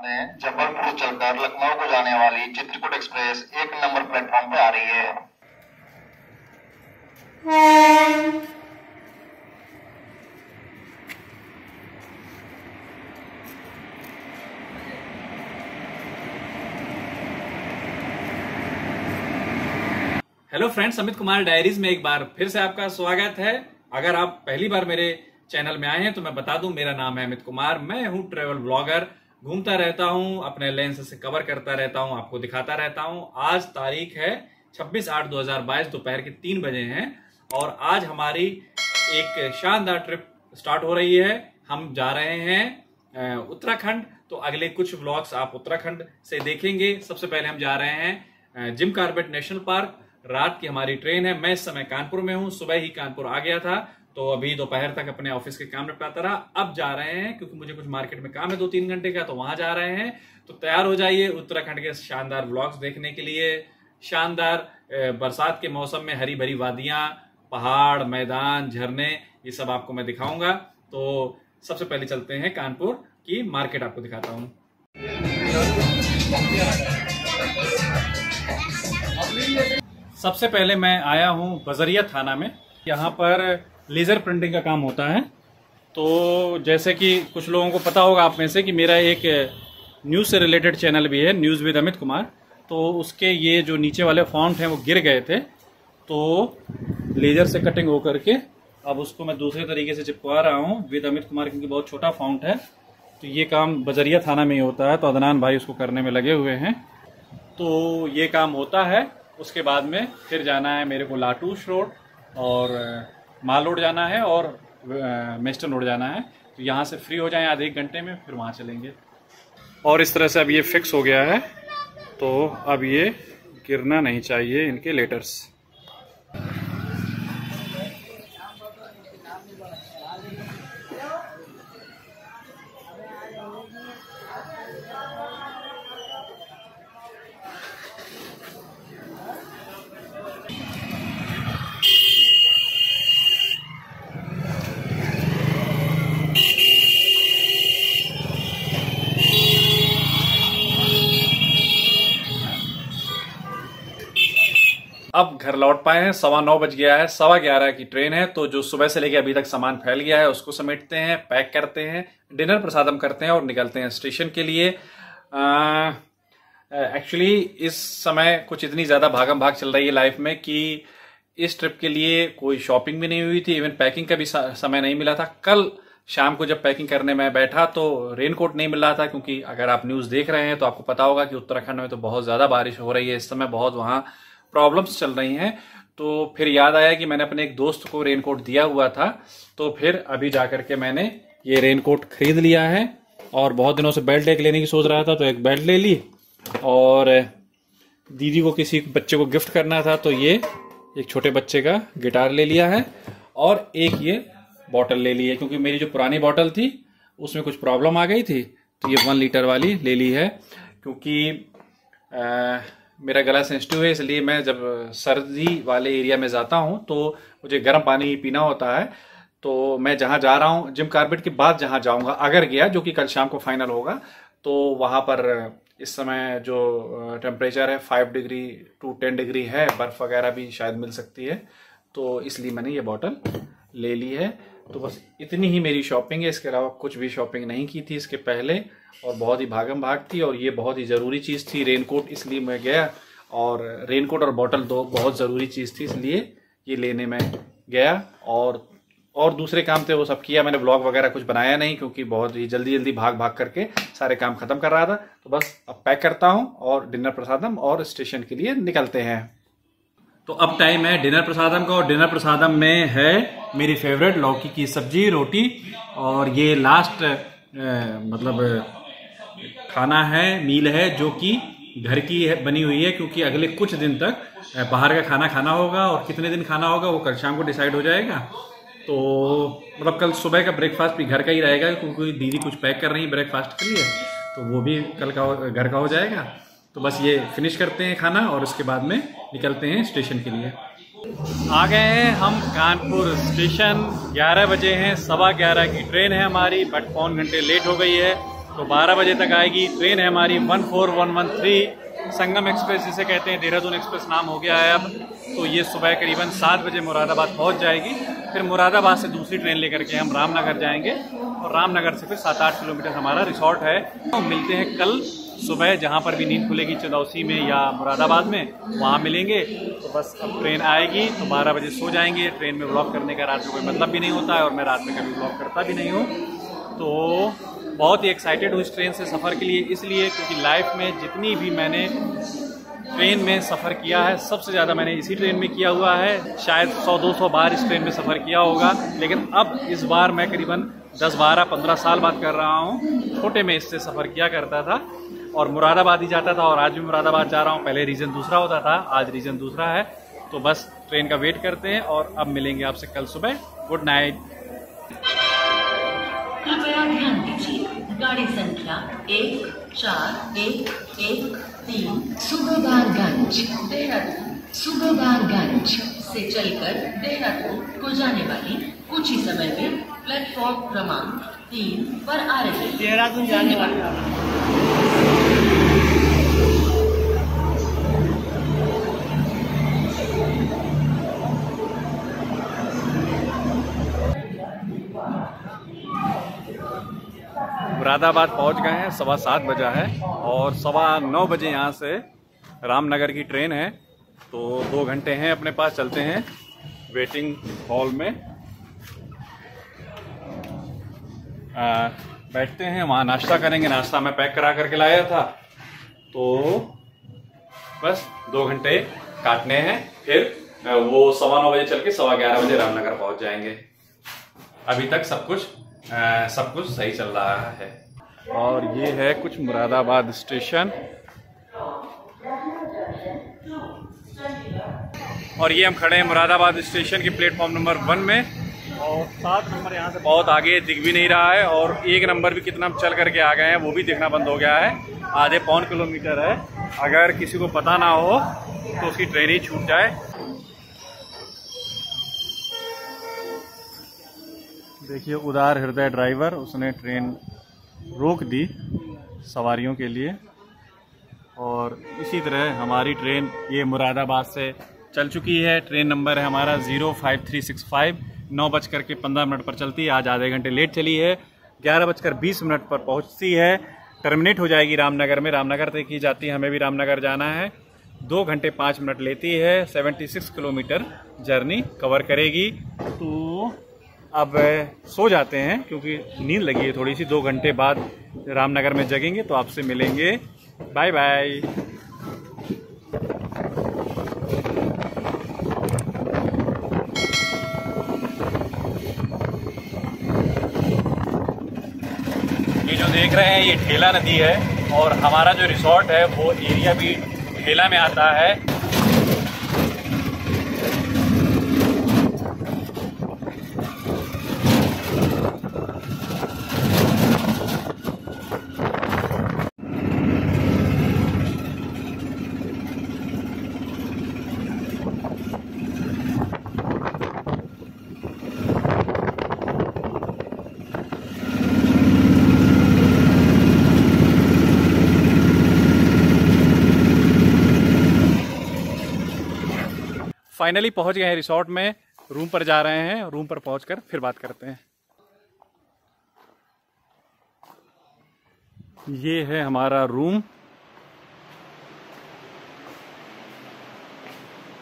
सामने जबलपुर चलकर लखनऊ को जाने वाली चित्रकूट एक्सप्रेस 1 नंबर प्लेटफॉर्म पे आ रही है। Hello friends, Amit Kumar diaries में एक बार फिर से आपका स्वागत है। अगर आप पहली बार मेरे चैनल में आए हैं तो मैं बता दूं, मेरा नाम है अमित कुमार। मैं हूं ट्रेवल ब्लॉगर, घूमता रहता हूं, अपने लेंस से कवर करता रहता हूं, आपको दिखाता रहता हूं। आज तारीख है 26/8/2022, दोपहर के 3 बजे हैं और आज हमारी एक शानदार ट्रिप स्टार्ट हो रही है। हम जा रहे हैं उत्तराखंड, तो अगले कुछ व्लॉग्स आप उत्तराखंड से देखेंगे। सबसे पहले हम जा रहे हैं जिम कॉर्बेट नेशनल पार्क। रात की हमारी ट्रेन है। मैं इस समय कानपुर में हूं, सुबह ही कानपुर आ गया था, तो अभी दोपहर तक अपने ऑफिस के काम निपटाता रहा। अब जा रहे हैं क्योंकि मुझे कुछ मार्केट में काम है 2-3 घंटे का, तो वहां जा रहे हैं। तो तैयार हो जाइए उत्तराखंड के शानदार व्लॉग्स देखने के लिए। शानदार बरसात के मौसम में हरी भरी वादियां, पहाड़, मैदान, झरने, ये सब आपको मैं दिखाऊंगा। तो सबसे पहले चलते हैं कानपुर की मार्केट, आपको दिखाता हूं। सबसे पहले मैं आया हूं बजरिया थाना में। यहाँ पर लेजर प्रिंटिंग का काम होता है। तो जैसे कि कुछ लोगों को पता होगा आप में से कि मेरा एक न्यूज़ से रिलेटेड चैनल भी है, न्यूज़ विद अमित कुमार। तो उसके ये जो नीचे वाले फॉन्ट हैं वो गिर गए थे, तो लेजर से कटिंग हो करके अब उसको मैं दूसरे तरीके से चिपका रहा हूँ विद अमित कुमार, क्योंकि बहुत छोटा फॉन्ट है। तो ये काम बजरिया थाना में ही होता है, तो अदनान भाई उसको करने में लगे हुए हैं। तो ये काम होता है। उसके बाद में फिर जाना है मेरे को लाटूश रोड और माल रोड जाना है और मेस्टन रोड जाना है। तो यहाँ से फ्री हो जाएं आधे 1 घंटे में, फिर वहाँ चलेंगे। और इस तरह से अब ये फिक्स हो गया है, तो अब ये गिरना नहीं चाहिए इनके लेटर्स। अब घर लौट पाए हैं, 9:15 बज गया है, 11:15 की ट्रेन है। तो जो सुबह से लेके अभी तक सामान फैल गया है उसको समेटते हैं, पैक करते हैं, डिनर प्रसादम करते हैं और निकलते हैं स्टेशन के लिए। एक्चुअली इस समय कुछ इतनी ज्यादा भागम भाग चल रही है लाइफ में कि इस ट्रिप के लिए कोई शॉपिंग भी नहीं हुई थी, इवन पैकिंग का भी समय नहीं मिला था। कल शाम को जब पैकिंग करने में बैठा तो रेनकोट नहीं मिल रहा था, क्योंकि अगर आप न्यूज देख रहे हैं तो आपको पता होगा कि उत्तराखंड में तो बहुत ज्यादा बारिश हो रही है इस समय, बहुत वहां प्रॉब्लम्स चल रही हैं। तो फिर याद आया कि मैंने अपने एक दोस्त को रेनकोट दिया हुआ था, तो फिर अभी जाकर के मैंने ये रेनकोट खरीद लिया है। और बहुत दिनों से बेल्ट एक लेने की सोच रहा था, तो एक बेल्ट ले ली। और दीदी को किसी बच्चे को गिफ्ट करना था, तो ये एक छोटे बच्चे का गिटार ले लिया है। और एक ये बॉटल ले ली है, क्योंकि मेरी जो पुरानी बॉटल थी उसमें कुछ प्रॉब्लम आ गई थी, तो ये 1 लीटर वाली ले ली है। क्योंकि मेरा गला सेंसिटिव है, इसलिए मैं जब सर्दी वाले एरिया में जाता हूं तो मुझे गर्म पानी पीना होता है। तो मैं जहां जा रहा हूं, जिम कॉर्बेट के बाद जहां जाऊंगा, अगर गया, जो कि कल शाम को फाइनल होगा, तो वहां पर इस समय जो टेम्परेचर है 5 डिग्री to 10 डिग्री है, बर्फ वगैरह भी शायद मिल सकती है। तो इसलिए मैंने ये बॉटल ले ली है। तो बस इतनी ही मेरी शॉपिंग है, इसके अलावा कुछ भी शॉपिंग नहीं की थी इसके पहले, और बहुत ही भागम भाग थी। और ये बहुत ही ज़रूरी चीज़ थी, रेनकोट, इसलिए मैं गया। और रेनकोट और बॉटल दो बहुत ज़रूरी चीज़ थी, इसलिए ये लेने में गया। और दूसरे काम थे वो सब किया मैंने। ब्लॉग वगैरह कुछ बनाया नहीं, क्योंकि बहुत ही जल्दी जल्दी भाग भाग करके सारे काम खत्म कर रहा था। तो बस अब पैक करता हूँ और डिनर प्रसादम और स्टेशन के लिए निकलते हैं। तो अब टाइम है डिनर प्रसादम का, और डिनर प्रसादम में है मेरी फेवरेट लौकी की सब्जी, रोटी, और ये लास्ट मतलब खाना है, मील है, जो कि घर की बनी हुई है। क्योंकि अगले कुछ दिन तक बाहर का खाना खाना होगा, और कितने दिन खाना होगा वो कल शाम को डिसाइड हो जाएगा। तो मतलब कल सुबह का ब्रेकफास्ट भी घर का ही रहेगा, क्योंकि दीदी कुछ पैक कर रही है ब्रेकफास्ट के लिए, तो वो भी कल का घर का हो जाएगा। तो बस ये फिनिश करते हैं खाना और उसके बाद में निकलते हैं स्टेशन के लिए। आ गए हैं हम कानपुर स्टेशन। 11 बजे हैं, 11:15 की ट्रेन है हमारी, बट 3 घंटे लेट हो गई है। तो 12 बजे तक आएगी। ट्रेन है हमारी 14113 संगम एक्सप्रेस जिसे कहते हैं, देहरादून एक्सप्रेस नाम हो गया है अब। तो ये सुबह करीबन 7 बजे मुरादाबाद पहुंच जाएगी। फिर मुरादाबाद से दूसरी ट्रेन लेकर के हम रामनगर जाएंगे और रामनगर से फिर 7-8 किलोमीटर हमारा रिसोर्ट है। तो मिलते हैं कल सुबह, जहाँ पर भी नींद खुलेगी, चंदौसी में या मुरादाबाद में, वहाँ मिलेंगे। तो बस अब ट्रेन आएगी तो 12 बजे सो जाएंगे। ट्रेन में व्लॉग करने का रात में कोई मतलब भी नहीं होता है और मैं रात में कभी व्लॉग करता भी नहीं हूँ। तो बहुत ही एक्साइटेड हूँ इस ट्रेन से सफ़र के लिए, इसलिए क्योंकि लाइफ में जितनी भी मैंने ट्रेन में सफ़र किया है सबसे ज़्यादा मैंने इसी ट्रेन में किया हुआ है। शायद 100-200 बार इस ट्रेन में सफ़र किया होगा, लेकिन अब इस बार मैं करीबन 10-12-15 साल बात कर रहा हूँ। छोटे में इससे सफ़र किया करता था और मुरादाबाद ही जाता था और आज भी मुरादाबाद जा रहा हूँ। पहले रीज़न दूसरा होता था, आज रीज़न दूसरा है। तो बस ट्रेन का वेट करते हैं और अब मिलेंगे आपसे कल सुबह। Good night. कृपया ध्यान दीजिए, गाड़ी संख्या 141113 सूबेदारगंज देहरादून सूबेदारगंज से चलकर देहरादून को जाने वाली कुछ ही समय में प्लेटफॉर्म क्रमांक 3 पर आ रही है। देहरादून जाने वाली मुरादाबाद पहुंच गए हैं, 7:15 बजा है और 9:15 बजे यहाँ से रामनगर की ट्रेन है। तो 2 घंटे हैं अपने पास, चलते हैं वेटिंग हॉल में, बैठते हैं, वहाँ नाश्ता करेंगे। नाश्ता मैं पैक करा करके लाया था। तो बस 2 घंटे काटने हैं, फिर वो 9:15 बजे चल के 11:15 बजे रामनगर पहुंच जाएंगे। अभी तक सब कुछ सही चल रहा है। और ये है कुछ मुरादाबाद स्टेशन, और ये हम खड़े हैं मुरादाबाद स्टेशन के प्लेटफॉर्म नंबर 1 में और 7 नंबर यहाँ से बहुत आगे दिख भी नहीं रहा है और 1 नंबर भी कितना चल करके आ गए हैं वो भी दिखना बंद हो गया है। आधे पौन किलोमीटर है। अगर किसी को पता ना हो तो उसकी ट्रेन ही छूट जाए। देखिए उदार हृदय ड्राइवर, उसने ट्रेन रोक दी सवारियों के लिए। और इसी तरह हमारी ट्रेन ये मुरादाबाद से चल चुकी है। ट्रेन नंबर है हमारा 05365, 9:15 पर चलती है। आज आधे घंटे लेट चली है, 11:20 पर पहुंचती है। टर्मिनेट हो जाएगी रामनगर में, रामनगर तक ही जाती है, हमें भी रामनगर जाना है। 2 घंटे 5 मिनट लेती है, 76 किलोमीटर जर्नी कवर करेगी। तो अब सो जाते हैं क्योंकि नींद लगी है थोड़ी सी। 2 घंटे बाद रामनगर में जगेंगे तो आपसे मिलेंगे। Bye bye. ये जो देख रहे हैं ये ठेला नदी है और हमारा जो रिसोर्ट है वो एरिया भी ठेला में आता है। फाइनली पहुंच गए हैं रिसोर्ट में, रूम पर जा रहे हैं। रूम पर पहुंचकर फिर बात करते हैं। ये है हमारा रूम,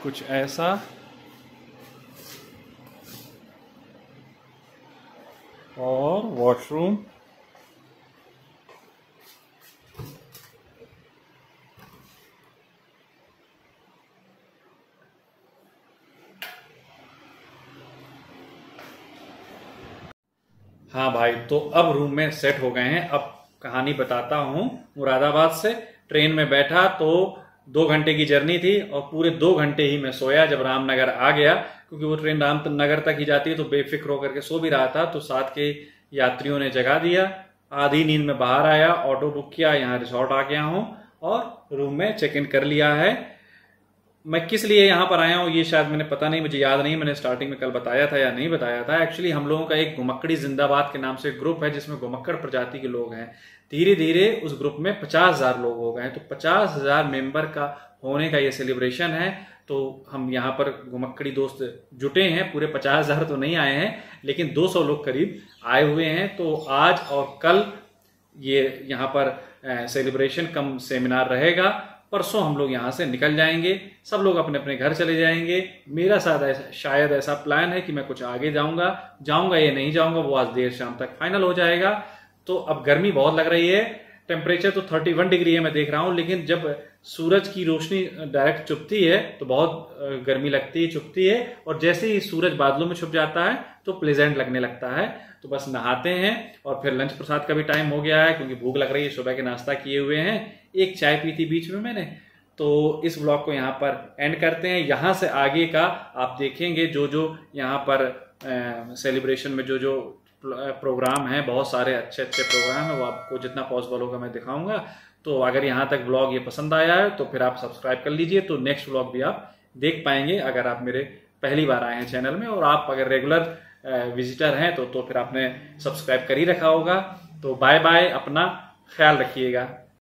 कुछ ऐसा। और वॉशरूम, हाँ भाई, तो अब रूम में सेट हो गए हैं। अब कहानी बताता हूँ। मुरादाबाद से ट्रेन में बैठा तो 2 घंटे की जर्नी थी और पूरे 2 घंटे ही मैं सोया। जब रामनगर आ गया, क्योंकि वो ट्रेन रामनगर तक ही जाती है, तो बेफिक्र होकर के सो भी रहा था। तो साथ के यात्रियों ने जगा दिया। आधी नींद में बाहर आया, ऑटो बुक किया, यहाँ रिसोर्ट आ गया हूँ और रूम में चेक इन कर लिया है। मैं किस लिए यहाँ पर आया हूँ ये शायद मैंने पता नहीं, मुझे याद नहीं, मैंने स्टार्टिंग में कल बताया था या नहीं बताया था। एक्चुअली हम लोगों का एक घुमक्कड़ी जिंदाबाद के नाम से ग्रुप है जिसमें घुमक्कड़ प्रजाति के लोग हैं। धीरे धीरे उस ग्रुप में 50,000 लोग हो गए हैं, तो 50,000 मेंबर का होने का ये सेलिब्रेशन है। तो हम यहाँ पर घुमक्कड़ी दोस्त जुटे हैं, पूरे 50,000 तो नहीं आए हैं लेकिन 200 लोग करीब आए हुए हैं। तो आज और कल ये यहाँ पर सेलिब्रेशन कम सेमिनार रहेगा। परसों हम लोग यहाँ से निकल जाएंगे, सब लोग अपने अपने घर चले जाएंगे। मेरा शायद ऐसा प्लान है कि मैं कुछ आगे जाऊंगा या नहीं जाऊंगा वो आज देर शाम तक फाइनल हो जाएगा। तो अब गर्मी बहुत लग रही है, टेम्परेचर तो 31 डिग्री है मैं देख रहा हूँ, लेकिन जब सूरज की रोशनी डायरेक्ट चुभती है तो बहुत गर्मी लगती है, चुभती है, और जैसे ही सूरज बादलों में छुप जाता है तो प्लेजेंट लगने लगता है। तो बस नहाते हैं और फिर लंच प्रसाद का भी टाइम हो गया है क्योंकि भूख लग रही है, सुबह के नाश्ता किए हुए हैं, एक चाय पी थी बीच में मैंने। तो इस ब्लॉग को यहाँ पर एंड करते हैं। यहाँ से आगे का आप देखेंगे जो जो यहाँ पर सेलिब्रेशन में जो जो प्रोग्राम है, बहुत सारे अच्छे अच्छे प्रोग्राम है, वो आपको जितना पॉसिबल होगा मैं दिखाऊंगा। तो अगर यहाँ तक ब्लॉग ये पसंद आया है तो फिर आप सब्सक्राइब कर लीजिए, तो नेक्स्ट ब्लॉग भी आप देख पाएंगे अगर आप मेरे पहली बार आए हैं चैनल में। और आप अगर रेगुलर विजिटर हैं तो फिर आपने सब्सक्राइब कर ही रखा होगा। तो बाय बाय, अपना ख्याल रखिएगा।